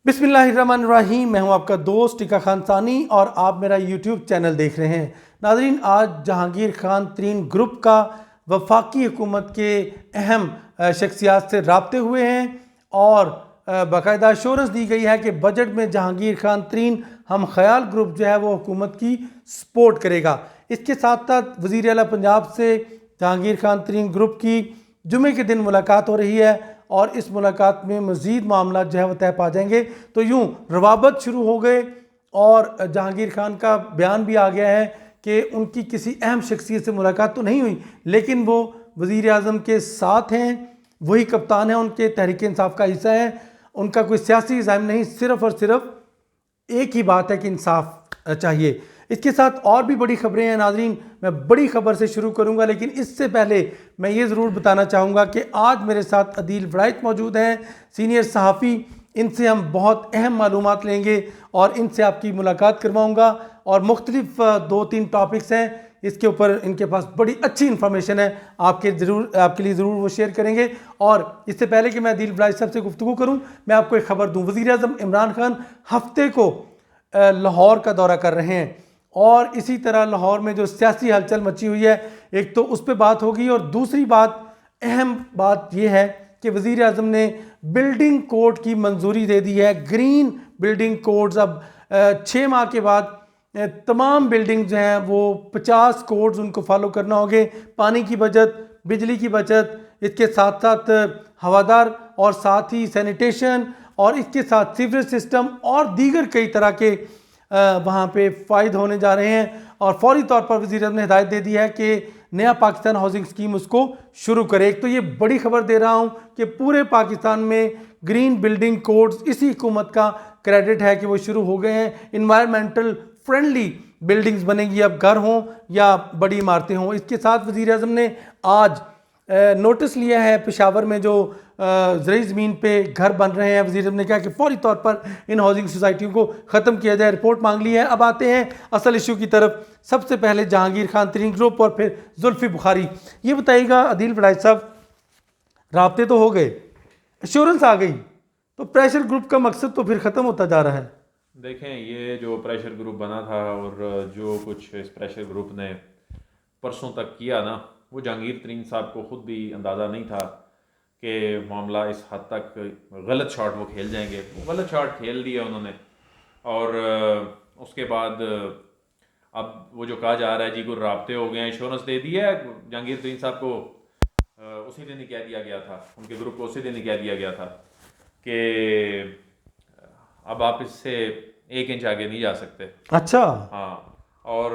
بسم اللہ الرحمن الرحیم، میں ہوں آپ کا دوست ٹیکا خان ثانی اور آپ میرا یوٹیوب چینل دیکھ رہے ہیں۔ ناظرین، آج جہانگیر خان ترین گروپ کا وفاقی حکومت کے اہم شخصیات سے رابطے ہوئے ہیں اور باقاعدہ ایشورنس دی گئی ہے کہ بجٹ میں جہانگیر خان ترین ہم خیال گروپ جو ہے وہ حکومت کی سپورٹ کرے گا۔ اس کے ساتھ ساتھ وزیر اعلیٰ پنجاب سے جہانگیر خان ترین گروپ کی جمعے کے دن ملاقات ہو رہی ہے اور اس ملاقات میں مزید معاملات جو ہے وہ طے پا جائیں گے۔ تو یوں روابط شروع ہو گئے اور جہانگیر خان کا بیان بھی آ گیا ہے کہ ان کی کسی اہم شخصیت سے ملاقات تو نہیں ہوئی، لیکن وہ وزیر اعظم کے ساتھ ہیں، وہی کپتان ہیں، ان کے تحریک انصاف کا حصہ ہیں، ان کا کوئی سیاسی عزائم نہیں، صرف اور صرف ایک ہی بات ہے کہ انصاف چاہیے۔ اس کے ساتھ اور بھی بڑی خبریں ہیں ناظرین، میں بڑی خبر سے شروع کروں گا، لیکن اس سے پہلے میں یہ ضرور بتانا چاہوں گا کہ آج میرے ساتھ عدیل وڑائچ موجود ہیں، سینئر صحافی۔ ان سے ہم بہت اہم معلومات لیں گے اور ان سے آپ کی ملاقات کرواؤں گا، اور مختلف 2-3 ٹاپکس ہیں اس کے اوپر ان کے پاس بڑی اچھی انفارمیشن ہے، آپ کے لیے ضرور وہ شیئر کریں گے۔ اور اس سے پہلے کہ میں عدیل وڑائچ صاحب سے گفتگو کروں، میں آپ کو ایک خبر دوں۔ وزیر اعظم عمران خان ہفتے کو لاہور کا دورہ کر رہے ہیں اور اسی طرح لاہور میں جو سیاسی ہلچل مچی ہوئی ہے، ایک تو اس پہ بات ہوگی، اور دوسری بات، اہم بات یہ ہے کہ وزیر اعظم نے بلڈنگ کوڈ کی منظوری دے دی ہے، گرین بلڈنگ کوڈز۔ اب 6 ماہ کے بعد تمام بلڈنگ جو ہیں وہ 50 کوڈز ان کو فالو کرنا ہوگے۔ پانی کی بچت، بجلی کی بچت، اس کے ساتھ ساتھ ہوادار اور ساتھ ہی سینیٹیشن، اور اس کے ساتھ سیوریج سسٹم اور دیگر کئی طرح کے وہاں پہ فائد ہونے جا رہے ہیں۔ اور فوری طور پر وزیر اعظم نے ہدایت دے دی ہے کہ نیا پاکستان ہاؤسنگ اسکیم اس کو شروع کرے۔ ایک تو یہ بڑی خبر دے رہا ہوں کہ پورے پاکستان میں گرین بلڈنگ کوڈز اسی حکومت کا کریڈٹ ہے کہ وہ شروع ہو گئے ہیں۔ انوائرمنٹل فرینڈلی بلڈنگز بنیں گی، اب گھر ہوں یا بڑی عمارتیں ہوں۔ اس کے ساتھ وزیر اعظم نے آج نوٹس لیا ہے پشاور میں جو زرعی زمین پہ گھر بن رہے ہیں۔ وزیر اعظم نے کہا کہ فوری طور پر ان ہاؤسنگ سوسائٹیوں کو ختم کیا جائے، رپورٹ مانگ لی ہے۔ اب آتے ہیں اصل ایشو کی طرف۔ سب سے پہلے جہانگیر خان ترین گروپ اور پھر زلفی بخاری۔ یہ بتائیے گا عدیل وڑائچ صاحب، رابطے تو ہو گئے، ایشورنس آ گئی، تو پریشر گروپ کا مقصد تو پھر ختم ہوتا جا رہا ہے۔ دیکھیں، یہ جو پریشر گروپ بنا تھا اور جو کچھ اس پریشر گروپ نے پرسوں تک کیا نا، وہ جہانگیر ترین صاحب کو خود بھی اندازہ نہیں تھا کہ معاملہ اس حد تک غلط شاٹ وہ کھیل جائیں گے۔ وہ غلط شاٹ کھیل دیا انہوں نے، اور اس کے بعد اب وہ جو کہا جا رہا ہے جی کوئی رابطے ہو گئے ہیں، ایشورنس دے دی ہے جہانگیر ترین صاحب کو۔ اسی دن ہی کہہ دیا گیا تھا، ان کے گروپ کو اسی دن ہی کہہ دیا گیا تھا کہ اب آپ اس سے 1 انچ آگے نہیں جا سکتے۔ اچھا، ہاں، اور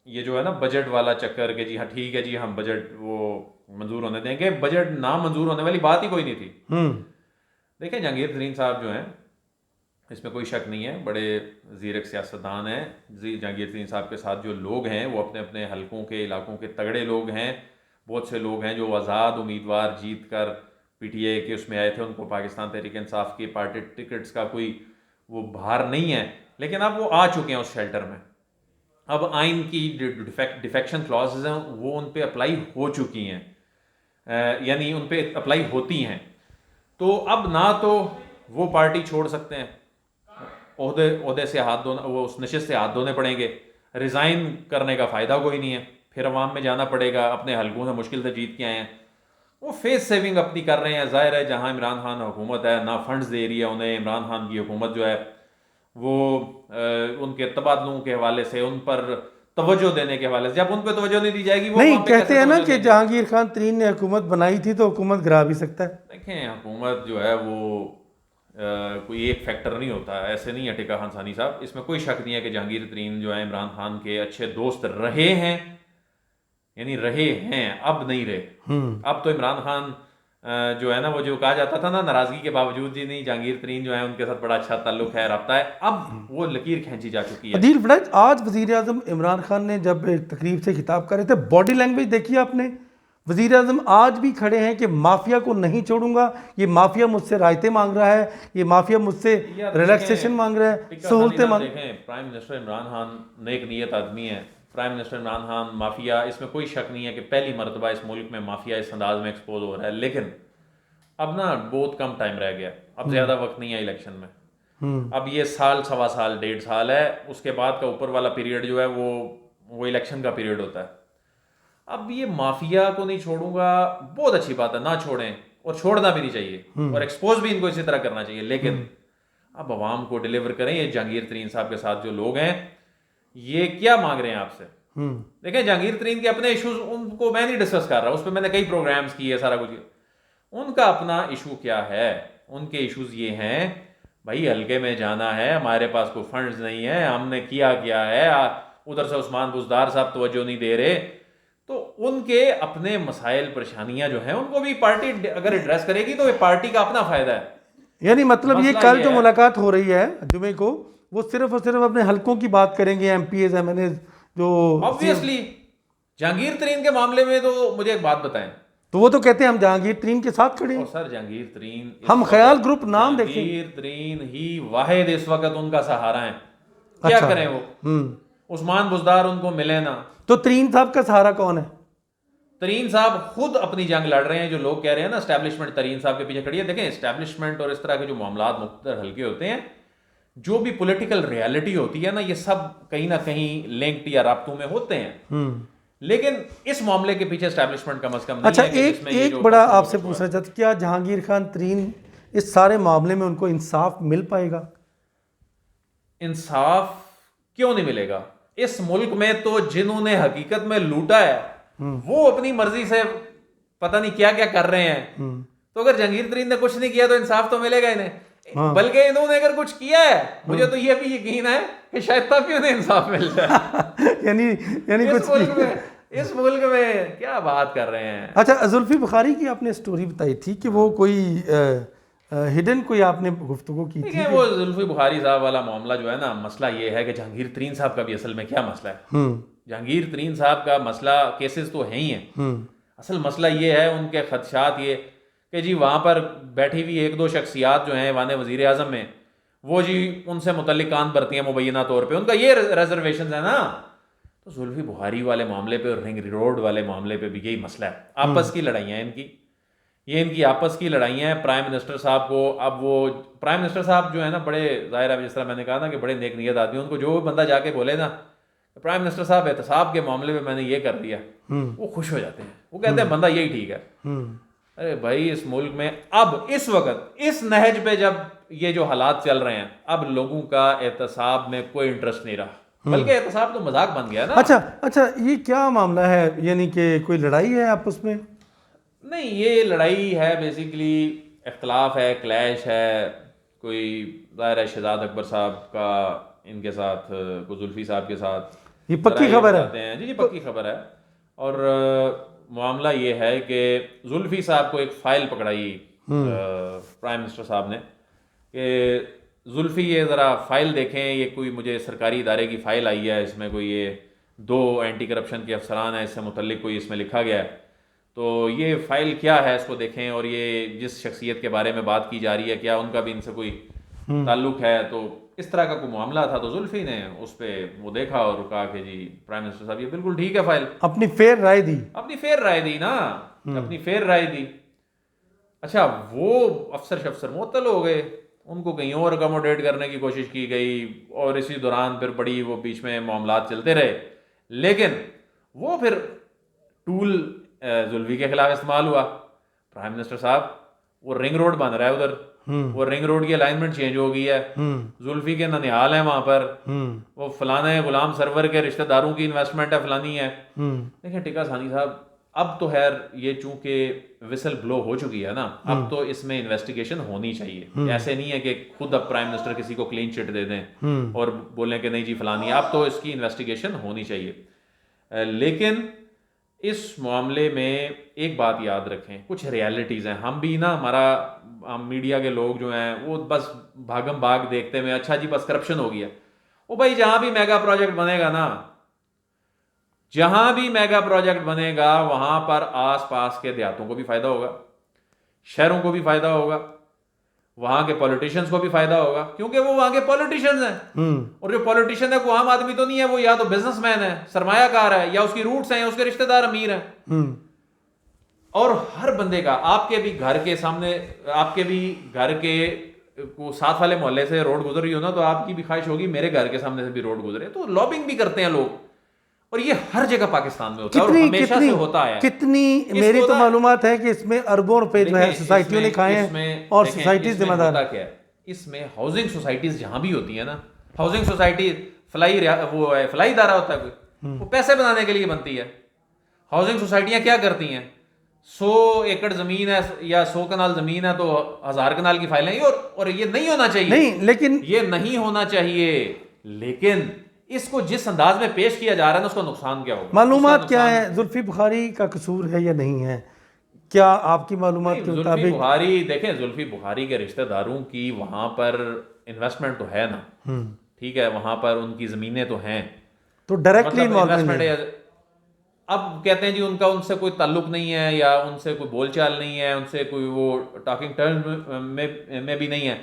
یہ جو ہے نا بجٹ والا چکر کہ جی ہاں ٹھیک ہے جی ہم بجٹ وہ منظور ہونے دیں گے، بجٹ نہ منظور ہونے والی بات ہی کوئی نہیں تھی۔ دیکھیں، جہانگیر ترین صاحب جو ہیں، اس میں کوئی شک نہیں ہے، بڑے زیرک سیاستدان ہیں۔ جہانگیر ترین صاحب کے ساتھ جو لوگ ہیں وہ اپنے اپنے حلقوں کے علاقوں کے تگڑے لوگ ہیں۔ بہت سے لوگ ہیں جو آزاد امیدوار جیت کر پی ٹی اے کے اس میں آئے تھے، ان کو پاکستان تحریک انصاف کی پارٹی ٹکٹس کا کوئی وہ بھار نہیں ہے، لیکن اب وہ آ چکے ہیں اس شیلٹر میں۔ اب آئین کی ڈیفیکشن کلازز ہیں وہ ان پہ اپلائی ہو چکی ہیں، یعنی ان پہ اپلائی ہوتی ہیں۔ تو اب نہ تو وہ پارٹی چھوڑ سکتے ہیں، عہدے سے ہاتھ دھونا، وہ اس نشست سے ہاتھ دھونے پڑیں گے، ریزائن کرنے کا فائدہ کوئی نہیں ہے، پھر عوام میں جانا پڑے گا، اپنے حلقوں سے مشکل سے جیت کے آئے ہیں۔ وہ فیس سیونگ اپنی کر رہے ہیں۔ ظاہر ہے جہاں عمران خان حکومت ہے، نہ فنڈز دے رہی ہے انہیں، عمران خان کی حکومت جو ہے وہ ان کے تبادلوں کے حوالے سے، ان پر توجہ دینے کے حوالے سے، جب ان پہ توجہ نہیں دی جائے گی وہ نہیں وہاں پہ کہتے کیسے ہیں نا توجہ کہ دیں گے؟ جہانگیر خان ترین نے حکومت بنائی تھی تو حکومت گرا بھی سکتا ہے۔ دیکھیں، حکومت جو ہے وہ کوئی ایک فیکٹر نہیں ہوتا، ایسے نہیں ہے ٹیکا خان ثانی صاحب۔ اس میں کوئی شک نہیں ہے کہ جہانگیر ترین جو ہے عمران خان کے اچھے دوست رہے ہیں، یعنی رہے ہیں، اب نہیں رہے۔ اب تو عمران خان جو ہے نا، وہ جو کہا جاتا تھا نا ناراضگی کے باوجود جی نہیں جہانگیر ترین جو ہے ان کے ساتھ بڑا اچھا تعلق ہے، رابطہ ہے، اب وہ لکیر کھینچی جا چکی ہے۔ عدیل وڑائچ، آج وزیر اعظم عمران خان نے جب ایک تقریب سے خطاب کر رہے تھے، باڈی لینگویج دیکھی آپ نے؟ وزیر اعظم آج بھی کھڑے ہیں کہ مافیا کو نہیں چھوڑوں گا، یہ مافیا مجھ سے رائتیں مانگ رہا ہے، یہ مافیا مجھ سے ریلیکسیشن مانگ رہا ہے، سہولتیں مانگ۔ دیکھیں، پرائم منسٹر عمران خان نیک نیت آدمی ہے۔ Prime minister Imran Khan mafia, اس میں کوئی شک نہیں ہے کہ پہلی مرتبہ اس ملک میں مافیا اس انداز میں ایکسپوز ہو رہا ہے، لیکن اب نا بہت کم ٹائم رہ گیا۔ اب زیادہ وقت نہیں ہے الیکشن میں. اب یہ سال سوا سال 1.5 سال ہے, اس کے بعد کا اوپر والا پیریڈ جو ہے وہ الیکشن کا پیریڈ ہوتا ہے. اب یہ مافیا کو نہیں چھوڑوں گا, بہت اچھی بات ہے, نہ چھوڑیں, اور چھوڑنا بھی نہیں چاہیے, اور ایکسپوز بھی ان کو اسی طرح کرنا چاہیے, لیکن اب عوام کو ڈیلیور کریں. یہ جہانگیر ترین صاحب کے ساتھ جو لوگ ہیں یہ کیا مانگ رہے ہیں آپ سے؟ دیکھیں جہانگیر ترین کے اپنے ایشوز, ان کو میں نہیں ڈسکس کر رہا, اس پہ میں نے کئی پروگرامز کیے, سارا کچھ. ان کا اپنا ایشو کیا ہے؟ ان کے ایشوز یہ ہیں بھائی حلقے میں جانا ہے, ہمارے پاس کوئی فنڈز نہیں ہے, ہم نے کیا ہے, ادھر سے عثمان بزدار صاحب توجہ نہیں دے رہے. تو ان کے اپنے مسائل پریشانیاں جو ہیں ان کو بھی پارٹی اگر ایڈریس کرے گی تو یہ پارٹی کا اپنا فائدہ ہے. یعنی مطلب یہ کل جو ملاقات ہو رہی ہے جمعے کو, وہ صرف اور صرف اپنے حلقوں کی بات کریں گے, M P As, M N As جو آبویسلی. جہانگیر ترین کے معاملے میں تو مجھے ایک بات بتائیں, تو وہ تو کہتے ہیں ہم جہانگیر ترین کے ساتھ کھڑے ہیں. سر جہانگیر ترین, ہم خیال گروپ نام دیکھیں, جہانگیر ترین ہی واحد اس وقت ان کا سہارا ہے. کیا کریں وہ؟ عثمان بزدار ان کو ملے نا. تو ترین صاحب کا سہارا کون ہے؟ ترین صاحب خود اپنی جنگ لڑ رہے ہیں. جو لوگ کہہ رہے ہیں نا اسٹیبلشمنٹ ترین صاحب کے پیچھے کھڑی ہے, دیکھیں اسٹیبلشمنٹ اور اس طرح کے جو معاملات مختلف حلقے ہوتے ہیں, جو بھی پولیٹیکل ریالٹی ہوتی ہے نا, یہ سب کہیں نہ کہیں لنکڈ یا رابطوں میں ہوتے ہیں. لیکن اس معاملے کے پیچھے اسٹیبلشمنٹ کم از کم نہیں ہے. اچھا, ایک بڑا آپ سے پوچھنا چاہتا, کیا جہانگیر خان ترین اس سارے معاملے میں ان کو انصاف مل پائے گا؟ انصاف کیوں نہیں ملے گا؟ اس ملک میں تو جنہوں نے حقیقت میں لوٹا ہے وہ اپنی مرضی سے پتہ نہیں کیا کیا کر رہے ہیں. تو اگر جہانگیر ترین نے کچھ نہیں کیا تو انصاف تو ملے گا انہیں, بلکہ انہوں نے اگر کچھ کیا ہے مجھے تو یہ بھی یقین ہے کہ شاید تب بھی انہیں انصاف مل جائے. یعنی اس ملک میں کیا بات کر رہے ہیں. اچھا, زلفی بخاری کی آپ نے سٹوری بتائی تھی کہ وہ کوئی ہڈن کوئی آپ نے گفتگو کی تھی. وہ زلفی بخاری صاحب والا معاملہ جو ہے نا, مسئلہ یہ ہے کہ جہانگیر ترین صاحب کا بھی اصل میں کیا مسئلہ ہے. جہانگیر ترین صاحب کا مسئلہ, کیسز تو ہیں ہی ہیں, اصل مسئلہ یہ ہے ان کے خدشات یہ کہ جی وہاں پر بیٹھی ہوئی 1-2 شخصیات جو ہیں ایوان وزیر اعظم میں, وہ جی ان سے متعلق کان بھرتی ہیں مبینہ طور پہ, ان کا یہ ریزرویشنز ہیں نا. تو زلفی بخاری والے معاملے پہ اور رنگ روڈ والے معاملے پہ بھی یہی مسئلہ ہے, آپس کی لڑائیاں ہیں ان کی, یہ ان کی آپس کی لڑائیاں ہیں. پرائم منسٹر صاحب کو, اب وہ پرائم منسٹر صاحب جو ہے نا بڑے ظاہر ہے, جس طرح میں نے کہا نا کہ بڑے نیک نیت آدمی, ان کو جو بندہ جا کے بولے نا پرائم منسٹر صاحب احتساب کے معاملے میں نے یہ کر دیا, وہ خوش ہو جاتے ہیں, وہ کہتے ہیں بندہ یہی ٹھیک ہے. ارے بھائی اس ملک میں اب اس وقت اس نہج پہ جب یہ جو حالات چل رہے ہیں, اب لوگوں کا احتساب میں کوئی انٹرسٹ نہیں رہا, بلکہ احتساب تو مذاق بن گیا نا. اچھا, یہ کیا معاملہ ہے, یعنی کہ کوئی لڑائی ہے آپس میں؟ نہیں, یہ لڑائی ہے بیسیکلی اختلاف ہے, کلیش ہے. کوئی ظاہر ہے شہزاد اکبر صاحب کا ان کے ساتھ, کوئی زلفی صاحب کے ساتھ, یہ پکی خبر ہے؟ جی پکی خبر ہے. اور معاملہ یہ ہے کہ زلفی صاحب کو ایک فائل پکڑائی پرائم منسٹر صاحب نے کہ زلفی یہ ذرا فائل دیکھیں, یہ کوئی مجھے سرکاری ادارے کی فائل آئی ہے, اس میں کوئی یہ 2 اینٹی کرپشن کے افسران ہیں, اس سے متعلق کوئی اس میں لکھا گیا ہے, تو یہ فائل کیا ہے اس کو دیکھیں, اور یہ جس شخصیت کے بارے میں بات کی جا رہی ہے کیا ان کا بھی ان سے کوئی تعلق ہے. تو اس طرح کا کوئی معاملہ تھا, تو زلفی نے اس پہ وہ دیکھا اور کہا کہ جی پرائم منسٹر صاحب یہ بالکل ٹھیک ہے فائل. اپنی فیئر رائے دی, اپنی فیئر رائے دی نا, اپنی فیئر رائے دی. اچھا, وہ افسر معطل ہو گئے, ان کو کہیں اور اکاموڈیٹ کرنے کی کوشش کی گئی, اور اسی دوران پھر بڑی وہ بیچ میں معاملات چلتے رہے. لیکن وہ پھر ٹول زلفی کے خلاف استعمال ہوا. پرائم منسٹر صاحب وہ رنگ روڈ بن رہا ہے ادھر, وہ رنگ روڈ کی الائنمنٹ چینج ہو گئی ہے, زلفی کے ننیال ہیں وہاں پر, وہ فلانے غلام سرور کے رشتہ داروں کی انویسٹمنٹ ہے فلانی ہے. دیکھیں ٹکا ثانی صاحب, اب تو خیر یہ چونکہ وسل بلو ہو چکی ہے نا, اب تو اس میں انویسٹیگیشن ہونی چاہیے. ایسے نہیں ہے کہ خود اب پرائم منسٹر کسی کو کلین چٹ دے دیں اور بولیں کہ نہیں جی فلانی ہے, اب تو اس کی انویسٹیگیشن ہونی چاہیے. لیکن اس معاملے میں ایک بات یاد رکھیں, کچھ ریالٹیز ہیں. ہم بھی نا, ہم میڈیا کے لوگ جو ہیں وہ بس بھاگم بھاگ دیکھتے ہوئے اچھا جی بس کرپشن ہو گیا. وہ بھائی جہاں بھی میگا پروجیکٹ بنے گا نا, جہاں بھی میگا پروجیکٹ بنے گا وہاں پر آس پاس کے دیہاتوں کو بھی فائدہ ہوگا, شہروں کو بھی فائدہ ہوگا, وہاں کے پولیٹیشنز کو بھی فائدہ ہوگا, کیونکہ وہ وہاں کے پولیٹیشنز ہیں. اور جو پولیٹیشین ہے کوئی عام آدمی تو نہیں ہے, وہ یا تو بزنس مین ہے, سرمایہ کار ہے, یا اس کی روٹس ہیں, یا اس کے رشتہ دار امیر ہیں. اور ہر بندے کا, آپ کے بھی گھر کے سامنے, آپ کے بھی گھر کے کو ساتھ والے محلے سے روڈ گزر رہی ہو نا تو آپ کی بھی خواہش ہوگی میرے گھر کے سامنے سے بھی روڈ گزرے. تو لابنگ بھی کرتے ہیں لوگ, اور یہ ہر جگہ پاکستان میں ہوتا ہے اور ہمیشہ سے ہوتا ہے. کتنی میری تو معلومات ہے کہ اس میں اربوں روپے جو ہے سوسائٹیوں نے کھائے ہیں اور سوسائٹیز ذمہ دار. کیا ہے اس میں ہاؤسنگ سوسائٹیز جہاں بھی ہوتی ہیں نا, ہاؤسنگ سوسائٹی فلائی ادارہ ہوتا ہے کوئی, وہ پیسے بنانے کے لیے بنتی ہے. ہاؤسنگ سوسائٹیاں کیا کرتی ہیں, 100 ایکڑ زمین ہے یا 100 کنال زمین ہے تو 1000 کنال کی فائلیں, اور یہ نہیں ہونا چاہیے. نہیں, لیکن یہ نہیں ہونا چاہیے, لیکن اس کو جس انداز میں پیش کیا جا رہا ہے نا اس کا نقصان کیا ہوگا. معلومات کیا ہے, زلفی بخاری کا قصور ہے یا نہیں ہے, کیا آپ کی معلومات کے مطابق؟ زلفی بخاری دیکھیں, زلفی بخاری کے رشتہ داروں کی وہاں پر انویسٹمنٹ تو ہے نا, ٹھیک ہے, وہاں پر ان کی زمینیں تو ہیں, تو ڈائریکٹلی انوالومنٹ ہے. اب کہتے ہیں جی ان کا ان سے کوئی تعلق نہیں ہے یا ان سے کوئی بول چال نہیں ہے, ان سے کوئی وہ ٹاکنگ ٹرم میں بھی نہیں ہے.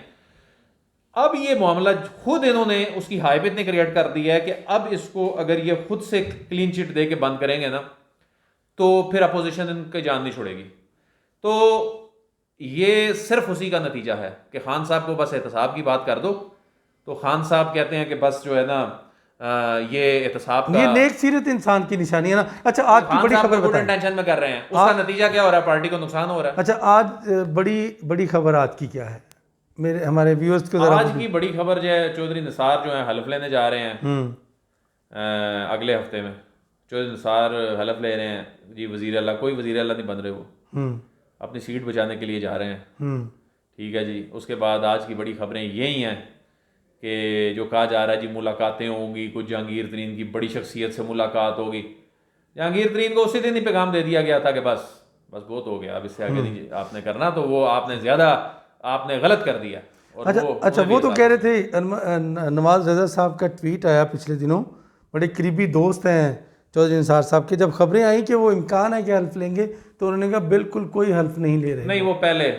اب یہ معاملہ خود انہوں نے اس کی ہائپ اتنی کریٹ کر دی ہے کہ اب اس کو اگر یہ خود سے کلین چٹ دے کے بند کریں گے نا تو پھر اپوزیشن ان کی جان نہیں چھوڑے گی. تو یہ صرف اسی کا نتیجہ ہے کہ خان صاحب کو بس احتساب کی بات کر دو, تو خان صاحب کہتے ہیں کہ بس جو ہے نا یہ احتساب کا, یہ نیک سیرت انسان کی نشانی ہے نا. اچھا, آج کی بڑی خبر بتائیں. ٹینشن میں کر رہے ہیں, اس کا نتیجہ کیا ہو رہا ہے, پارٹی کو نقصان ہو رہا ہے. اچھا, آج بڑی خبر آج کی کیا ہے میرے ہمارے ویورز کو ذرا. آج کی بڑی خبر جو ہے, چودھری نثار جو ہیں حلف لینے جا رہے ہیں اگلے ہفتے میں. چودھری نثار حلف لے رہے ہیں جی وزیر اعلیٰ, کوئی وزیر اعلیٰ نہیں بن رہے, وہ اپنی سیٹ بچانے کے لیے جا رہے ہیں, ٹھیک ہے جی. اس کے بعد آج کی بڑی خبریں یہی ہیں کہ جو کہا جا رہا ہے جی ملاقاتیں ہوں گی, کچھ جہانگیر ترین کی بڑی شخصیت سے ملاقات ہوگی. جہانگیر ترین کو اسی دن ہی پیغام دے دیا گیا تھا کہ بس بہت ہو گیا, اب اس سے آگے نہیں آپ نے کرنا, تو وہ آپ نے غلط کر دیا. اچھا, وہ تو کہہ رہے تھے نواز رضا صاحب کا ٹویٹ آیا پچھلے دنوں, بڑے قریبی دوست ہیں چودھری نثار صاحب کے, جب خبریں آئیں کہ وہ امکان ہے کہ حلف لیں گے تو انہوں نے کہا بالکل کوئی حلف نہیں لے رہے. نہیں, وہ پہلے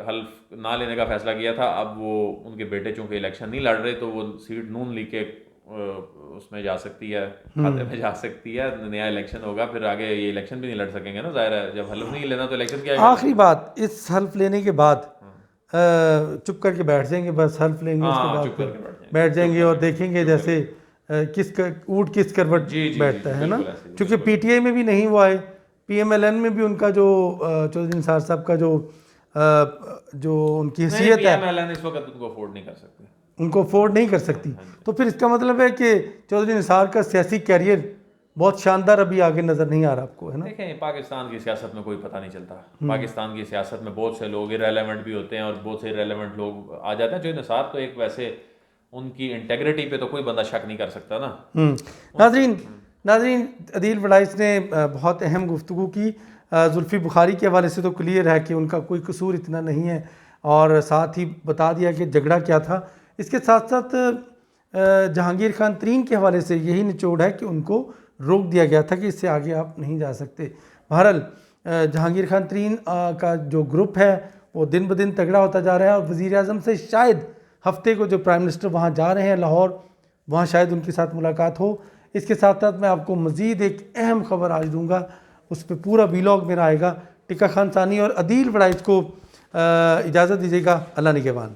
حلف نہ لینے کا فیصلہ کیا تھا. اب وہ ان کے بیٹے چونکہ الیکشن نہیں لڑ رہے تو وہ سیٹ نون لیگ کے اس میں جا سکتی ہے, کھاتے میں جا سکتی ہے. نیا الیکشن ہوگا, پھر آگے یہ الیکشن بھی نہیں لڑ سکیں گے نا, ظاہر ہے جب حلف نہیں لینا تو الیکشن کیا ہے. آخری بات, اس حلف لینے کے بعد چپ کر کے بیٹھ جائیں گے, بس حلف لیں گے اس کے بعد بیٹھ جائیں گے اور دیکھیں گے جیسے اونٹ کس کروٹ بیٹھتا ہے نا. چونکہ پی ٹی آئی میں بھی نہیں وہ آئے, پی ایم ایل این میں بھی ان کا جو چودھری نثار صاحب کا جو ان کی حیثیت ہے اس وقت ان کو افورڈ نہیں کر سکتے, ان کو افورڈ نہیں کر سکتی. تو پھر اس کا مطلب ہے کہ چودھری نثار کا سیاسی کیریئر بہت شاندار ابھی آگے نظر نہیں آ رہا آپ کو, ہے نا. دیکھیں, پاکستان کی سیاست میں کوئی پتہ نہیں چلتا. پاکستان کی سیاست میں بہت سے لوگ ارریلیونٹ بھی ہوتے ہیں اور بہت سے ارریلیونٹ لوگ آ جاتے ہیں. چودھری نثار تو ایک ویسے ان کی انٹیگریٹی پہ تو کوئی بندہ شک نہیں کر سکتا نا. ناظرین, عدیل وڈائچ نے بہت اہم گفتگو کی. زلفی بخاری کے حوالے سے تو کلیئر ہے کہ ان کا کوئی قصور اتنا نہیں ہے, اور ساتھ ہی بتا دیا کہ جھگڑا کیا تھا. اس کے ساتھ ساتھ جہانگیر خان ترین کے حوالے سے یہی نچوڑ ہے کہ ان کو روک دیا گیا تھا کہ اس سے آگے آپ نہیں جا سکتے. بہرحال جہانگیر خان ترین کا جو گروپ ہے وہ دن بدن تگڑا ہوتا جا رہا ہے, اور وزیر اعظم سے شاید ہفتے کو جو پرائم منسٹر وہاں جا رہے ہیں لاہور, وہاں شاید ان کے ساتھ ملاقات ہو. اس کے ساتھ ساتھ میں آپ کو مزید ایک اہم خبر آج دوں گا, اس پہ پورا ویلاگ میرا آئے گا. ٹکا خان ثانی اور عدیل وڈائچ کو اجازت دیجیے گا. اللہ نگہبان.